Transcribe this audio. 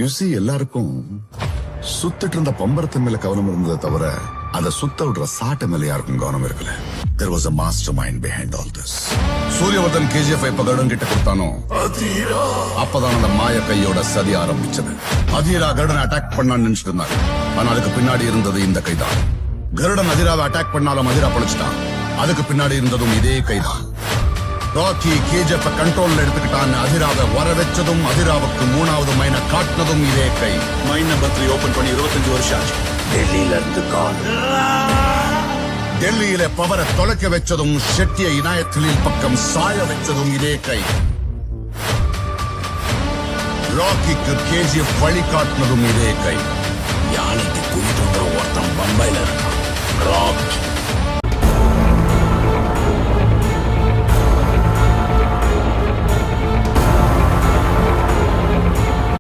UC எல்லாருக்கும் சுத்திட்டு இருந்த பம்பரத்தின் மேல கவனம் இருந்ததை தவிர அதை சுத்த விடுற சாட்டை மேல யாருக்கும் கவனம் இருக்கல. There was a mastermind behind all this. சூரியவர்தன் KGF இப்ப கருடன் கிட்ட கொடுத்தானோ அப்பதான் அந்த மாய கையோட சதி ஆரம்பிச்சது. அதீரா கருடன் அட்டாக் பண்ணான்னு நினைச்சிட்டு இருந்தாங்க. ஆனா அதுக்கு பின்னாடி இருந்தது இந்த கைதான். கருடன் அதிராவை அட்டாக் பண்ணாலும் அதிரா பழிச்சிட்டான். அதுக்கு பின்னாடி இருந்ததும் இதே கைதான். ராக்கி KGF கண்ட்ரோல்ல எடுத்துக்கிட்டான்னு அதிராவை வர வச்சதும் அதிராவுக்கு 3வது மைனை காட்டினதும் இதே கை. மைன் நம்பர் 3 ஓபன் பண்ணி 25 வருஷம் ஆச்சு. டெல்லியில இருந்து கால். டெல்லியில பவரை தொலைக்க வச்சதும் ஷெட்டிய இனாயத்திலின் பக்கம் சாய வச்சதும் இதே கை. ராக்கிக்கு KGF வழிகாட்டினதும் இதே கை. யானைக்கு குழி தோன்ற ஒருத்தன் பம்பையில இருக்கான். ராக்கி